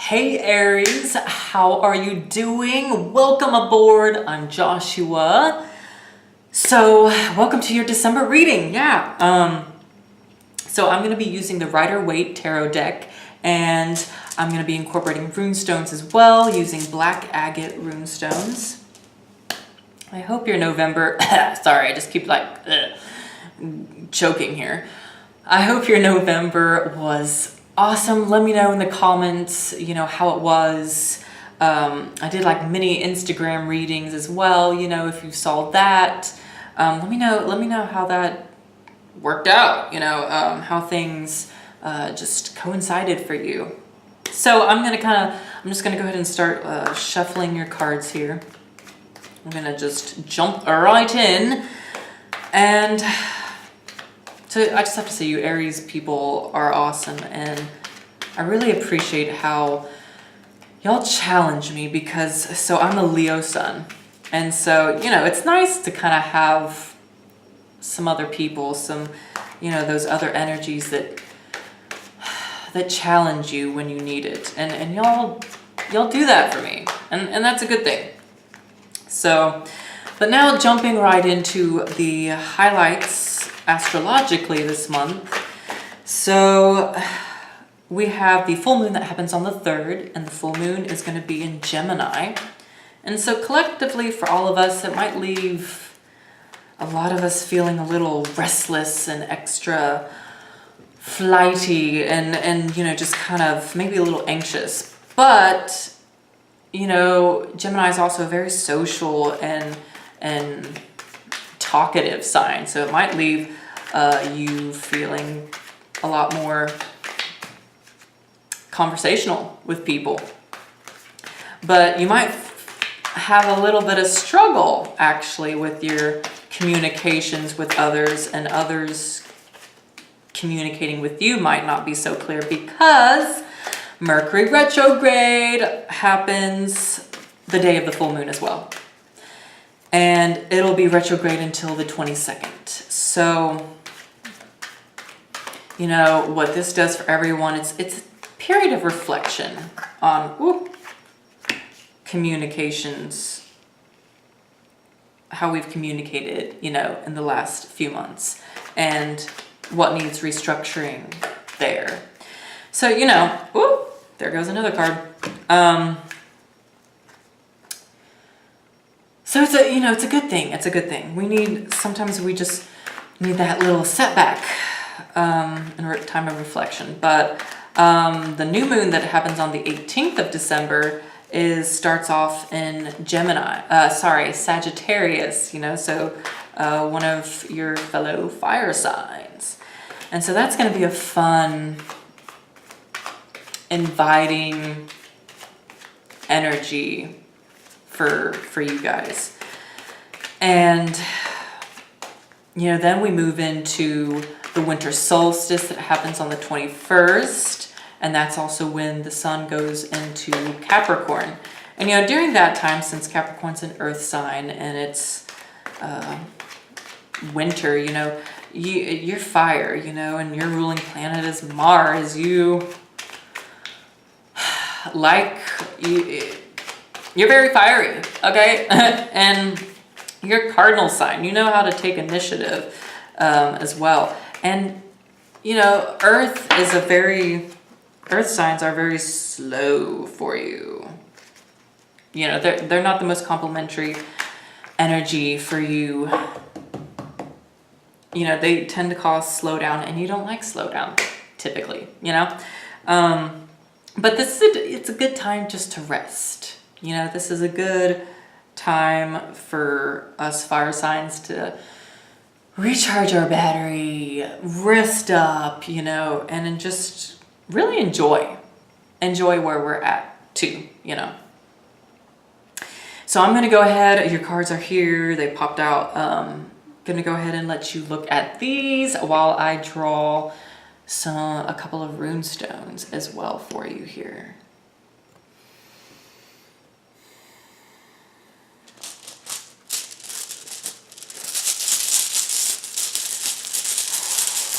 Hey Aries, how are you doing? Welcome aboard. I'm Joshua. So, welcome to your December reading. So I'm going to be using the Rider-Waite Tarot deck, and I'm going to be incorporating rune stones as well, using black agate rune stones. I hope your November, sorry, I just keep choking here. I hope your November was awesome. Let me know in the comments, how it was. I did mini Instagram readings as well, if you saw that. Let me know how that worked out, how things just coincided for you. So I'm just gonna go ahead and start shuffling your cards here. I'm gonna just jump right in, and so I just have to say, you Aries people are awesome, and I really appreciate how y'all challenge me because I'm a Leo sun, and so it's nice to kind of have some other people, those other energies that challenge you when you need it, and y'all do that for me, and that's a good thing. So, but now jumping right into the highlights astrologically this month. So we have the full moon that happens on the 3rd, and the full moon is going to be in Gemini. And so collectively for all of us, it might leave a lot of us feeling a little restless and extra flighty and just kind of maybe a little anxious. But Gemini is also a very social and talkative sign, so it might leave you feeling a lot more conversational with people, but you might have a little bit of struggle actually with your communications with others, and others communicating with you might not be so clear because Mercury retrograde happens the day of the full moon as well. And it'll be retrograde until the 22nd. So, what this does for everyone, it's a period of reflection on communications, how we've communicated, in the last few months, and what needs restructuring there. So, there goes another card. So it's a good thing. It's a good thing. Sometimes we just need that little setback in a time of reflection. But the new moon that happens on the 18th of December starts off in Sagittarius, so one of your fellow fire signs. And so that's going to be a fun, inviting energy for you guys. And then we move into the winter solstice that happens on the 21st, and that's also when the sun goes into Capricorn. And during that time, since Capricorn's an earth sign and it's winter, you're fire, and your ruling planet is Mars. You're very fiery, okay? And you're cardinal sign. You know how to take initiative as well. And, Earth signs are very slow for you. They're not the most complimentary energy for you. They tend to cause slowdown, and you don't like slowdown, typically, But it's a good time just to rest. This is a good time for us fire signs to recharge our battery, rest up, and then just really enjoy where we're at too, So I'm going to go ahead. Your cards are here. They popped out. Going to go ahead and let you look at these while I draw a couple of rune stones as well for you here.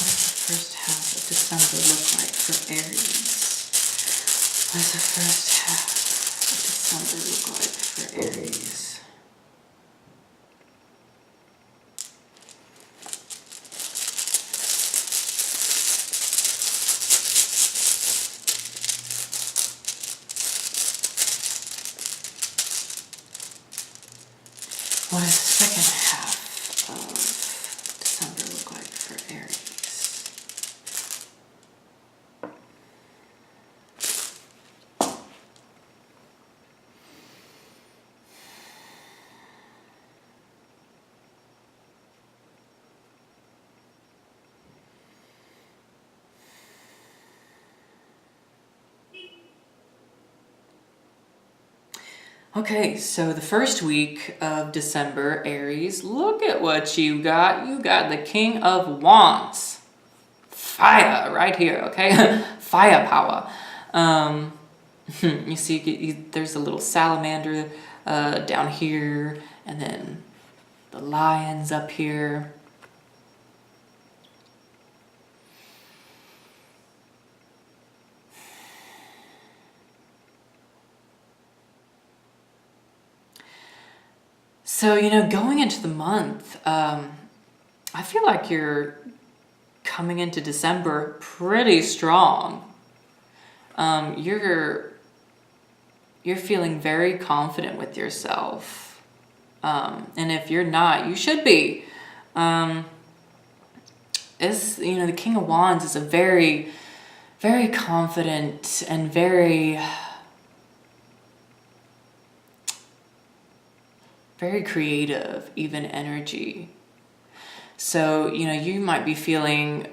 What does the first half of December look like for Aries? What does the first half of December look like for Aries? What does the second half of December look like for Aries? Okay, so the first week of December, Aries, look at what you got. You got the King of Wands. Fire right here, okay? Firepower. You see, there's a little salamander down here, and then the lions up here. So, going into the month, I feel like you're coming into December pretty strong. You're feeling very confident with yourself. And if you're not, you should be. The King of Wands is a very, very confident and very creative, even energy. So, you might be feeling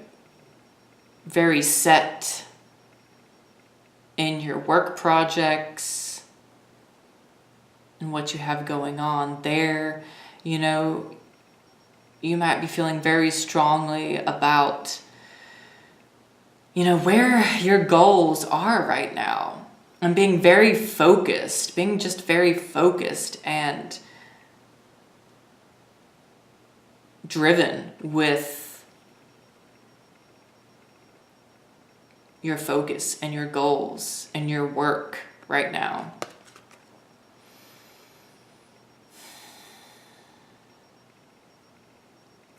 very set in your work projects and what you have going on there. You might be feeling very strongly about, where your goals are right now, and being very focused, being just very focused and driven with your focus and your goals and your work right now.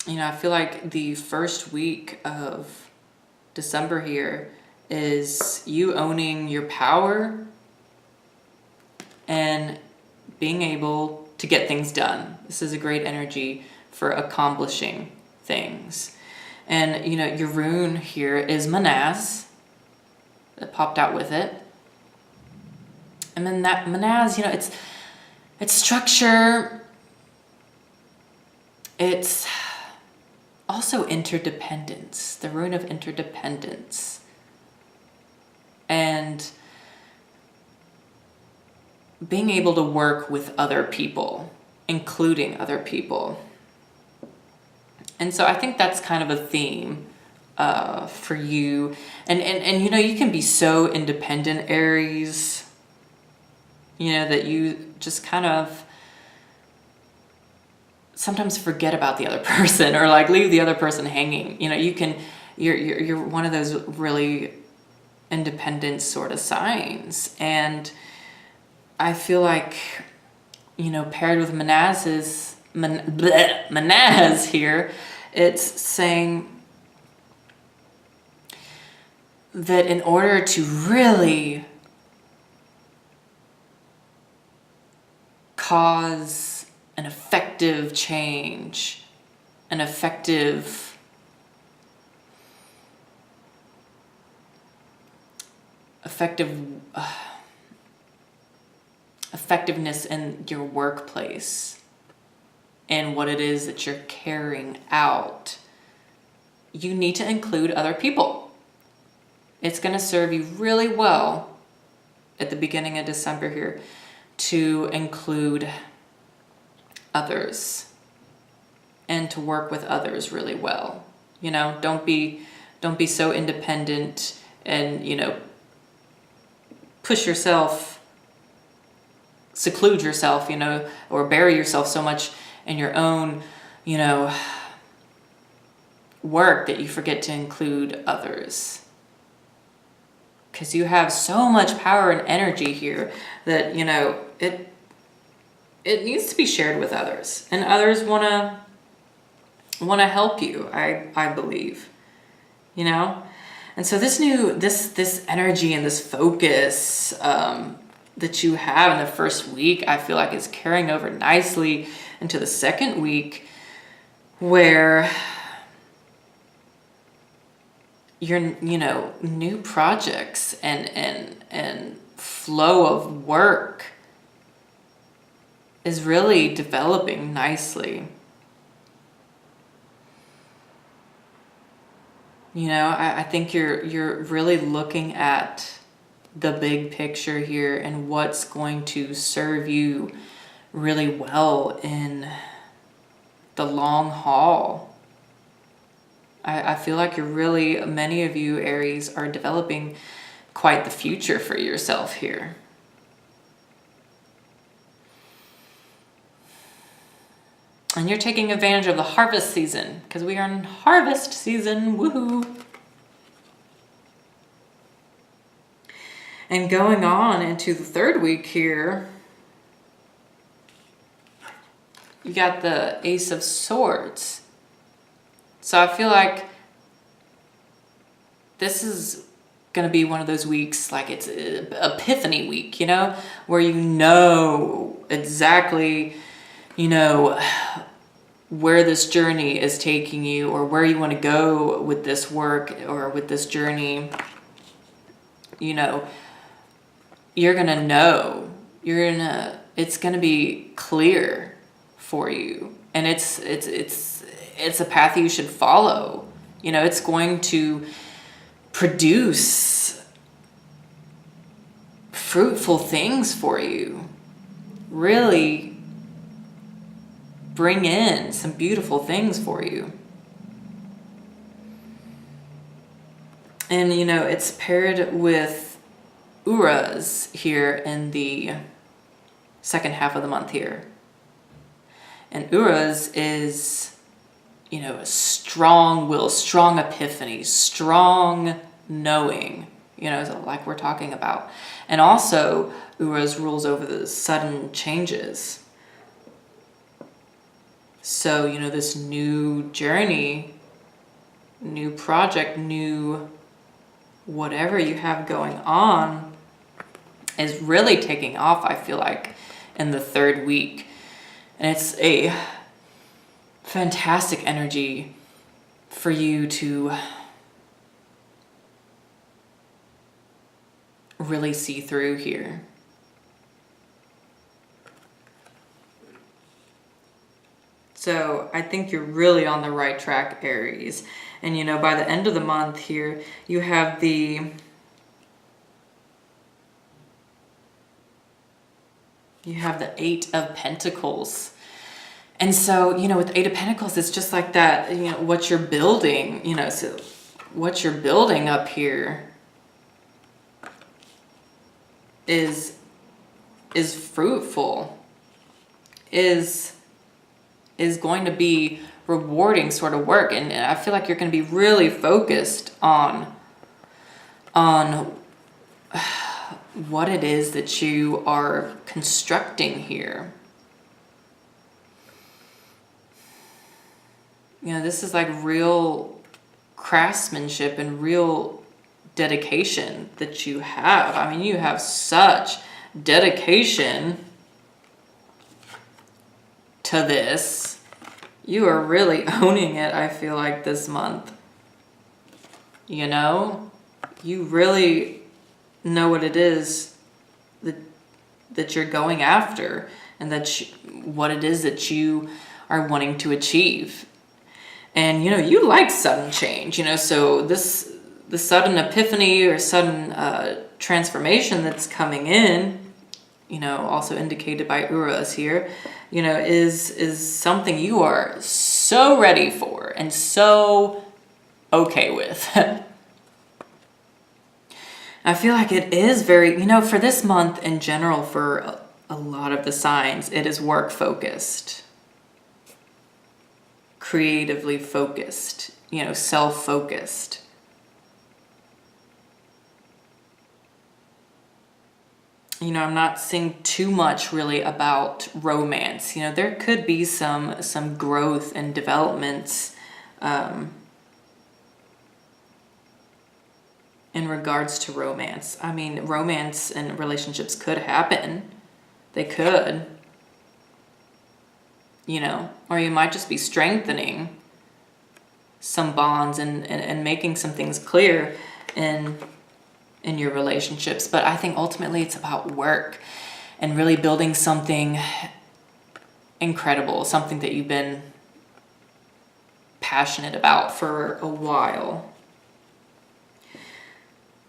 I feel like the first week of December here is you owning your power and being able to get things done. This is a great energy for accomplishing things. And, your rune here is Manaz. That popped out with it. And then that Manaz, it's structure. It's also interdependence, the rune of interdependence. And being able to work with other people, including other people. And so I think that's kind of a theme for you. And you can be so independent, Aries, that you just kind of sometimes forget about the other person or like leave the other person hanging. You're one of those really independent sort of signs. And I feel like, paired with Manaz here, it's saying that in order to really cause an effective change, an effectiveness in your workplace and what it is that you're carrying out, you need to include other people. It's going to serve you really well at the beginning of December here to include others and to work with others really well. Don't be so independent and, push yourself, seclude yourself, or bury yourself so much in your own, work that you forget to include others. because you have so much power and energy here that, you know, it needs to be shared with others, and others want to help you, I believe, you know. And so this energy and this focus that you have in the first week, I feel like is carrying over nicely into the second week, where your, you know, new projects and flow of work is really developing nicely. You know, I think you're really looking at the big picture here and what's going to serve you really well in the long haul. I feel like many of you Aries are developing quite the future for yourself here. And you're taking advantage of the harvest season, because we are in harvest season, woohoo! And going on into the third week here, you got the Ace of Swords. So I feel like this is going to be one of those weeks, like it's an epiphany week, you know, where you know exactly, you know, where this journey is taking you, or where you want to go with this work or with this journey. You know, you're going to know, it's going to be clear for you. And it's a path you should follow. You know, it's going to produce fruitful things for you. Really bring in some beautiful things for you. And, you know, it's paired with Uras here in the second half of the month here. And Uras is, you know, a strong will, strong epiphany, strong knowing, you know, like we're talking about. And also, Uras rules over the sudden changes. So, you know, this new journey, new project, new whatever you have going on is really taking off, I feel like, in the third week. And it's a fantastic energy for you to really see through here. So I think you're really on the right track, Aries. And, you know, by the end of the month here, you have the Eight of Pentacles. And so, you know, with the Eight of Pentacles, it's just like that, you know, what you're building, you know, so what you're building up here is fruitful, is going to be rewarding sort of work. And I feel like you're going to be really focused on what it is that you are constructing here. You know, this is like real craftsmanship and real dedication that you have. I mean, you have such dedication to this. You are really owning it, I feel like, this month. You know? You really know what it is that you're going after, and what it is that you are wanting to achieve. And, you know, you like sudden change, you know, so the sudden epiphany or sudden transformation that's coming in, you know, also indicated by Uras here, you know, is something you are so ready for and so okay with. I feel like it is very, you know, for this month in general, for a lot of the signs, it is work focused, creatively focused, you know, self-focused. I'm not seeing too much really about romance. There could be some growth and developments in regards to romance. I mean, romance and relationships could happen. They could. Or you might just be strengthening some bonds and making some things clear in your relationships. But I think ultimately it's about work and really building something incredible, something that you've been passionate about for a while.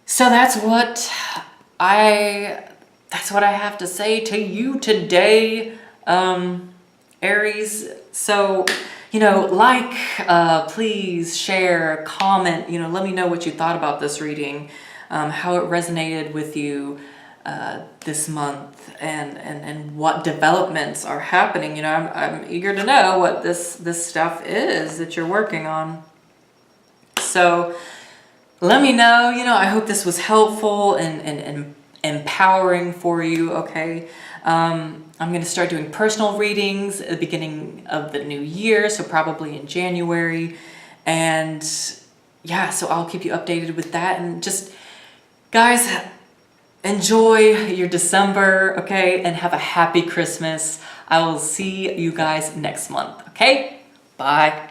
So that's what I have to say to you today, Aries. So, please share, comment, let me know what you thought about this reading, how it resonated with you this month, and what developments are happening. I'm eager to know what this stuff is that you're working on. So let me know. I hope this was helpful and empowering for you, okay? I'm going to start doing personal readings at the beginning of the new year, so probably in January. And yeah, so I'll keep you updated with that. And just, guys, enjoy your December, okay? And have a happy Christmas. I will see you guys next month, okay? Bye.